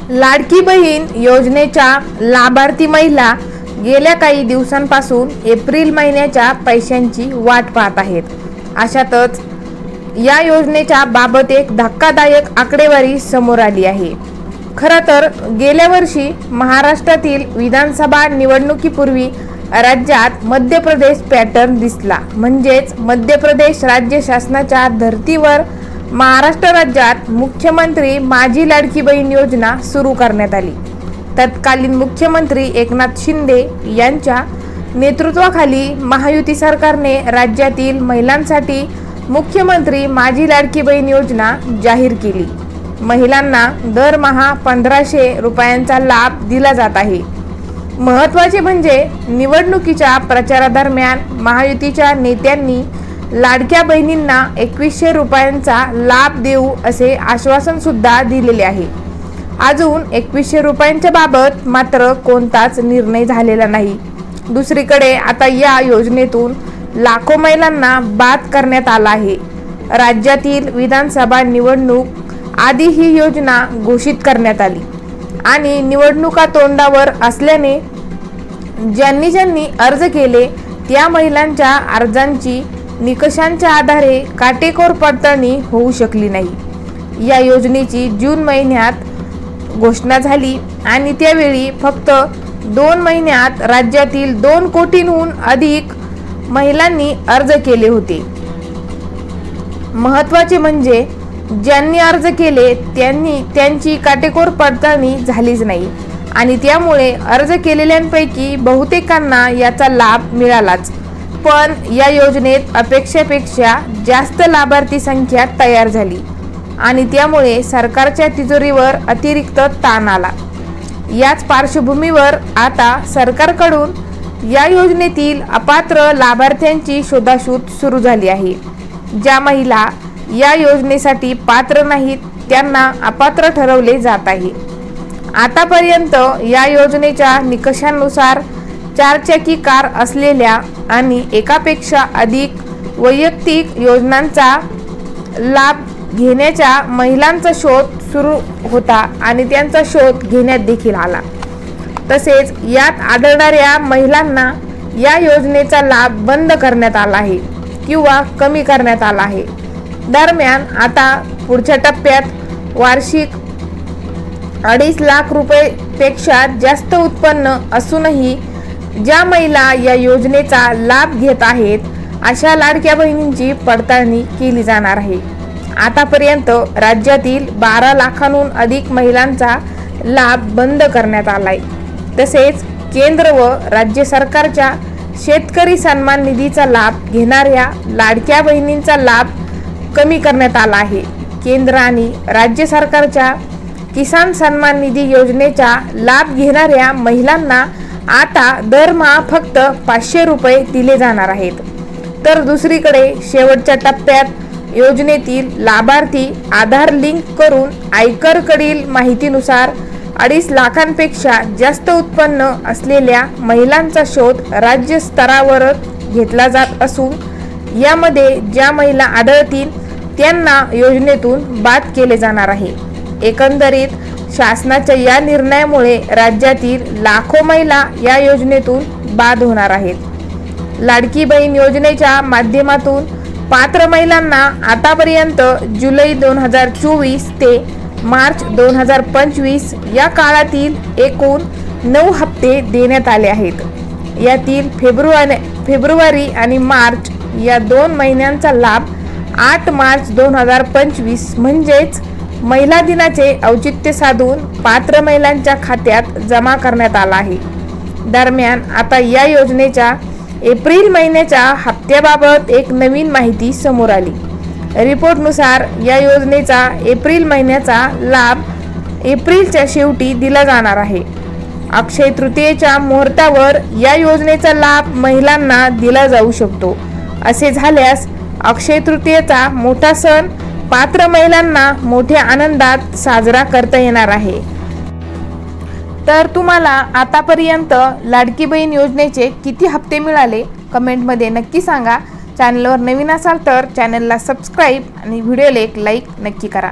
लाडकी बहीण योजनेच्या लाभार्थी महिला गेल्या काही दिवसांपासून एप्रिल महिन्याच्या पैशांची वाट पाहत आहेत। अशातच या योजनेच्या बाबत एक धक्कादायक आकडेवारी समोर आली आहे। खरं तर गेल्या वर्षी महाराष्ट्रातील विधानसभा निवडणुकीपूर्वी राज्यात मध्य प्रदेश पॅटर्न दिसला। म्हणजेच मध्य प्रदेश राज्य शासनाच्या धर्तीवर महाराष्ट्र राज्यात मुख्यमंत्री माझी लाडकी बहीण योजना सुरू करण्यात आली। तत्कालीन मुख्यमंत्री एकनाथ शिंदे यांच्या नेतृत्वाखाली महायुती सरकारने राज्यातील महिलांसाठी मुख्यमंत्री माझी लाडकी बहीण योजना जाहीर केली। महिलांना दरमहा 1500 रुपयांचा लाभ दिला जात आहे। महत्त्वाचे म्हणजे निवडणुकीच्या प्रचारादरम्यान महायुतीच्या नेत्यांनी लाडक्या बहिणींना 2100 रुपयांचा लाभ देऊ असे आश्वासन सुद्धा दिलेले आहे। अजून 2100 रुपयांच्या बाबत मात्र कोणताच निर्णय झालेला नाही। दुसरीकडे आता या योजनेतून लाखो महिलांना बाद करण्यात आला आहे। राज्यातील विधानसभा निवडणूक आधी ही योजना घोषित करण्यात आली आणि निवडणुका तोंडावर असल्याने ज्यांनी अर्ज केले त्या महिलांच्या अर्जांची निकषांच्या आधारे काटेकोर पडताळणी होऊ शकली नाही। या योजनेची जून महिन्यात घोषणा झाली आणि त्यावेळी फक्त 2 महिन्यात राज्यातील 2 कोटींहून अधिक महिलांनी अर्ज केले होते। महत्त्वाचे म्हणजे ज्यांनी अर्ज केले त्यांची काटेकोर पडताळणी झालीच नाही आणि त्यामुळे अर्ज केलेल्यांपैकी बहुतेकांना याचा लाभ मिळालाच। पण या योजनेत अपेक्षेपेक्षा जास्त लाभार्थी संख्या तयार झाली आणि त्यामुळे सरकारच्या तिजोरीवर अतिरिक्त ताण आला। याच पार्श्वभूमीवर आता सरकारकडून या योजनेतील अपात्र लाभार्थ्यांची शोधाशोध सुरू झाली आहे। ज्या महिला या योजनेसाठी पात्र नाहीत त्यांना अपात्र ठरवले जात आहे। आतापर्यंत या योजनेच्या निकषांनुसार 4 चाकी कार असलेल्या आणि एकापेक्षा अधिक वैयक्तिक योजनांचा लाभ घेण्याच्या महिलांचा शोध सुरू होता आणि त्यांचा शोध घेण्यात देखील आला। तसेच यात आढळणाऱ्या महिलांना या योजनेचा लाभ बंद करण्यात आला आहे किंवा कमी करण्यात आला आहे। दरम्यान आता पुढच्या टप्प्यात वार्षिक 2.5 लाख रुपये जास्त उत्पन्न असूनही ज्या महिला या योजनेचा लाभ घेत आहेत अशा लाडक्या बहिणींची पडताळणी केली जाणार आहे। आतापर्यंत राज्यातील 12 लाखांहून अधिक महिलांचा लाभ बंद करण्यात आलाय। तसेच केंद्र व राज्य सरकारच्या शेतकरी सन्मान निधीचा लाभ घेणाऱ्या लाडक्या बहिणींचा लाभ कमी करण्यात आला आहे। केंद्र आणि राज्य सरकारच्या किसान सन्मान निधी योजनेचा लाभ घेणाऱ्या महिलांना आता दरमहा फक्त 500 रुपये दिले जाणार आहेत। तर दुसरीकडे शेवटच्या टप्प्यात योजनेतील लाभार्थी आधार लिंक करून आयकरकडील माहितीनुसार 2.5 लाखांपेक्षा जास्त उत्पन्न असलेल्या महिलांचा शोध राज्य स्तरावर घेतला जात असून यामध्ये ज्या महिला आढळतील त्यांना योजनेतून बाद केले जाणार आहे। एकंदरीत शासनाच्या या निर्णयामुळे राज्यातील लाखो महिला या योजनेतून बाद होणार आहेत। लाडकी बहीण योजनेच्या माध्यमातून पात्र महिलांना आतापर्यंत जुलै 2024 ते मार्च 2025 या काळातील एकूण 9 हप्ते देण्यात आले आहेत। यातील फेब्रुवारी आणि मार्च या 2 महिन्यांचा लाभ 8 मार्च 2025 म्हणजेच महिला दिनाचे औचित्य साधून पात्र महिलांच्या खात्यात जमा करण्यात आला आहे। दरम्यान आता या योजनेच्या एप्रिल महिन्याच्या हप्त्याबाबत एक नवीन माहिती समोर आली। रिपोर्टनुसार या योजनेचा एप्रिल महिन्याचा लाभ एप्रिलच्या शेवटी दिला जाणार आहे। अक्षय तृतीयेच्या मुहूर्तावर या योजनेचा लाभ महिलांना दिला जाऊ शकतो। असे झाल्यास अक्षय तृतीयेचा मोठा सण पात्र महिलांना मोठ्या आनंदात साजरा करता येणार आहे। तर तुम्हाला आतापर्यंत लाडकी बहीण योजनेचे किती हप्ते मिळाले कमेंटमध्ये नक्की सांगा। चॅनलवर नवीन असाल तर चॅनलला सबस्क्राईब आणि व्हिडिओला एक लाईक नक्की करा।